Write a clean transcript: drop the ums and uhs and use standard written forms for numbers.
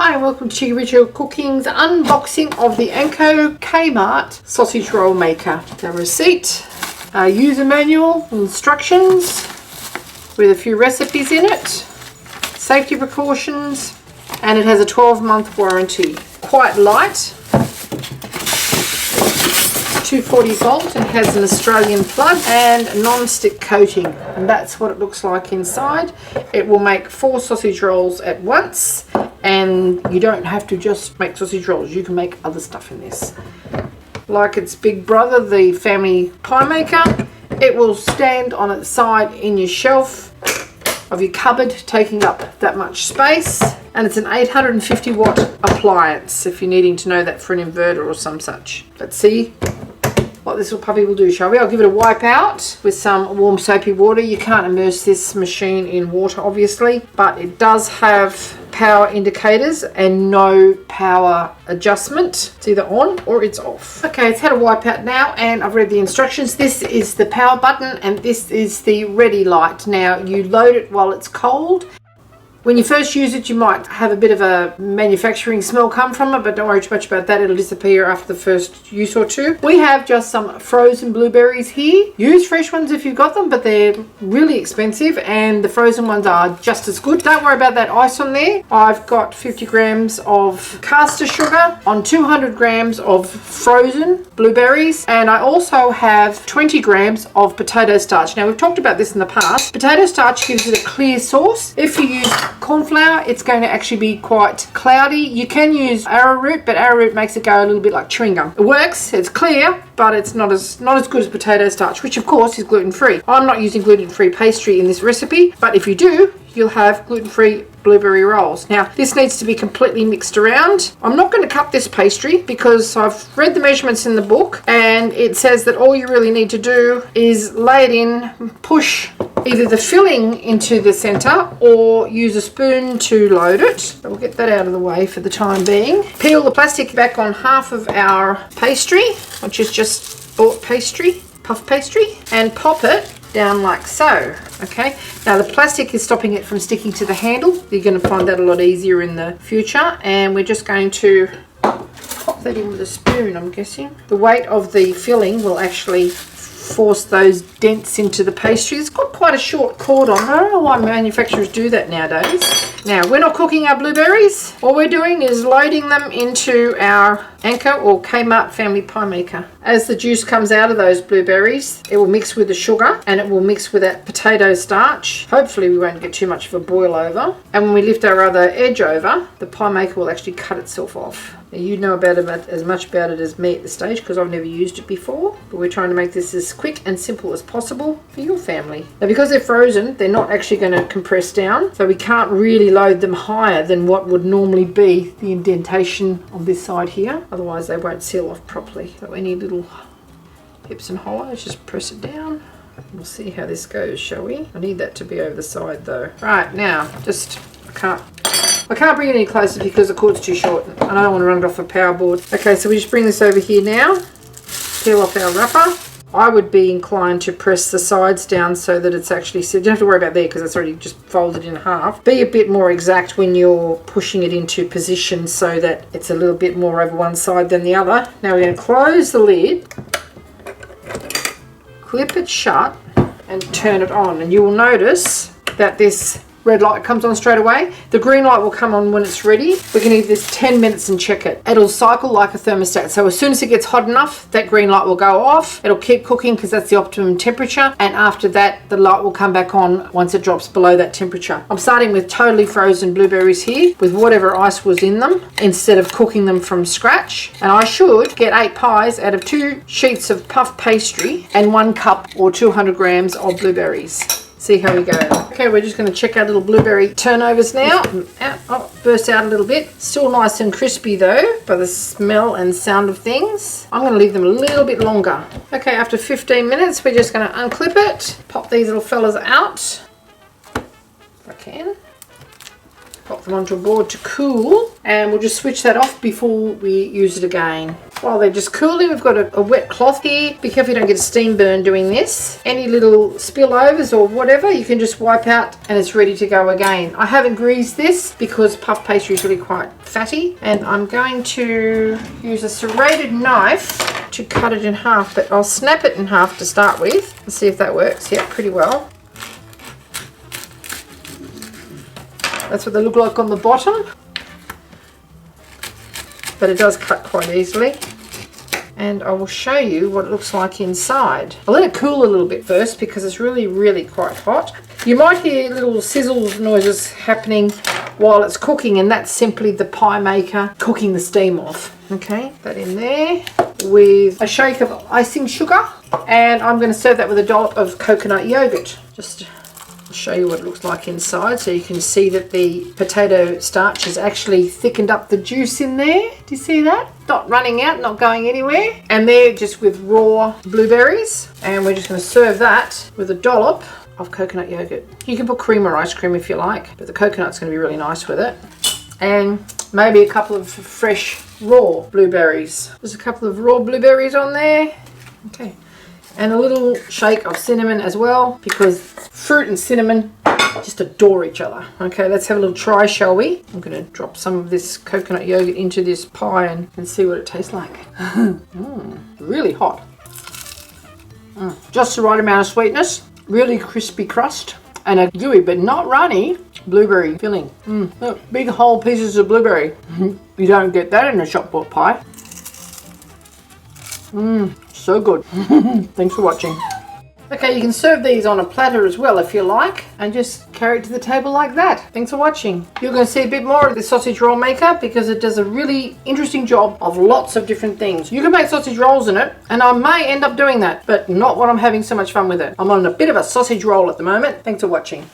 Hi and welcome to Cheekyricho Cooking's unboxing of the Anko Kmart sausage roll maker. The receipt, a user manual, instructions with a few recipes in it, safety precautions, and it has a 12-month warranty. Quite light, 240 volt, and has an Australian plug and non-stick coating, and that's what it looks like inside. It will make 4 sausage rolls at once, and you don't have to just make sausage rolls, you can make other stuff in this. Like its big brother, the Family Piemaker, it will stand on its side in your shelf of your cupboard, taking up that much space, and it's an 850 watt appliance if you're needing to know that for an inverter or some such. Let's see what this little puppy will do, shall we? I'll give it a wipe out with some warm soapy water. You can't immerse this machine in water obviously, but it does have power indicators and no power adjustment. It's either on or it's off. Okay, it's had a wipe out now and I've read the instructions. This is the power button and this is the ready light. Now you load it while it's cold. When you first use it, you might have a bit of a manufacturing smell come from it, but don't worry too much about that. It'll disappear after the first use or two. We have just some frozen blueberries here. Use fresh ones if you've got them, but they're really expensive and the frozen ones are just as good. Don't worry about that ice on there. I've got 50 grams of caster sugar on 200 grams of frozen blueberries, and I also have 20 grams of potato starch. Now, we've talked about this in the past. Potato starch gives it a clear sauce. If you use corn flour, it's going to actually be quite cloudy. You can use arrowroot, but arrowroot makes it go a little bit like chewing gum. It works, it's clear, but it's not as good as potato starch, which of course is gluten-free. I'm not using gluten-free pastry in this recipe, but if you do, you'll have gluten-free blueberry rolls. Now, this needs to be completely mixed around. I'm not going to cut this pastry because I've read the measurements in the book and it says that all you really need to do is lay it in, push either the filling into the center or use a spoon to load it. So we'll get that out of the way for the time being. Peel the plastic back on half of our pastry, which is just bought pastry, puff pastry, and pop it down like so. Okay, now the plastic is stopping it from sticking to the handle. You're going to find that a lot easier in the future, and we're just going to pop that in with a spoon, I'm guessing. The weight of the filling will actually force those dents into the pastry. It's got quite a short cord on. I don't know why manufacturers do that nowadays. Now, we're not cooking our blueberries. All we're doing is loading them into our Anko or Kmart Family Piemaker. As the juice comes out of those blueberries, it will mix with the sugar and it will mix with that potato starch. Hopefully we won't get too much of a boil over. And when we lift our other edge over, the pie maker will actually cut itself off. Now, you know about as much about it as me at this stage because I've never used it before, but we're trying to make this as quick and simple as possible for your family. Now, because they're frozen, they're not actually going to compress down, so we can't really load them higher than what would normally be the indentation on this side here. Otherwise they won't seal off properly. So any little pips and hollows, just press it down. We'll see how this goes, shall we? I need that to be over the side though. Right, now, I can't bring it any closer because the cord's too short and I don't want to run it off a power board. Okay, so we just bring this over here now, peel off our wrapper. I would be inclined to press the sides down so that it's actually, so you don't have to worry about there because it's already just folded in half. Be a bit more exact when you're pushing it into position so that it's a little bit more over one side than the other. Now we're going to close the lid, clip it shut and turn it on, and you will notice that this red light comes on straight away. The green light will come on when it's ready. We can leave this 10 minutes and check it. It'll cycle like a thermostat. So as soon as it gets hot enough, that green light will go off. It'll keep cooking because that's the optimum temperature. And after that, the light will come back on once it drops below that temperature. I'm starting with totally frozen blueberries here with whatever ice was in them instead of cooking them from scratch. And I should get 8 pies out of 2 sheets of puff pastry and 1 cup or 200 grams of blueberries. See how we go. Okay, we're just going to check our little blueberry turnovers now. Oh, burst out a little bit. Still nice and crispy though, by the smell and sound of things. I'm going to leave them a little bit longer. Okay, after 15 minutes, we're just going to unclip it. Pop these little fellas out, if I can. Pop them onto a board to cool, and we'll just switch that off before we use it again. While they're just cooling, we've got a wet cloth here. Be careful you don't get a steam burn doing this. Any little spillovers or whatever, you can just wipe out and it's ready to go again. I haven't greased this because puff pastry is really quite fatty, and I'm going to use a serrated knife to cut it in half, but I'll snap it in half to start with and see if that works. Yeah, pretty well. That's what they look like on the bottom, but it does cut quite easily. And I will show you what it looks like inside. I'll let it cool a little bit first because it's really quite hot. You might hear little sizzle noises happening while it's cooking, and that's simply the pie maker cooking the steam off. Okay, that in there with a shake of icing sugar, and I'm going to serve that with a dollop of coconut yogurt. Just to show you what it looks like inside, so you can see that the potato starch has actually thickened up the juice in there. Do you see that? Not running out, not going anywhere. And they're just with raw blueberries, and we're just going to serve that with a dollop of coconut yogurt. You can put cream or ice cream if you like, but the coconut's going to be really nice with it. And maybe a couple of fresh raw blueberries. There's a couple of raw blueberries on there. Okay. And a little shake of cinnamon as well, because fruit and cinnamon just adore each other. Okay, let's have a little try, shall we? I'm going to drop some of this coconut yogurt into this pie and see what it tastes like. Really hot. Just the right amount of sweetness, really crispy crust, and a gooey but not runny blueberry filling. Look, big whole pieces of blueberry. You don't get that in a shop bought pie. So good. Thanks for watching. Okay, you can serve these on a platter as well if you like, and just carry it to the table like that. Thanks for watching. You're going to see a bit more of the sausage roll maker because it does a really interesting job of lots of different things. You can make sausage rolls in it, and I may end up doing that, but not when I'm having so much fun with it. I'm on a bit of a sausage roll at the moment. Thanks for watching.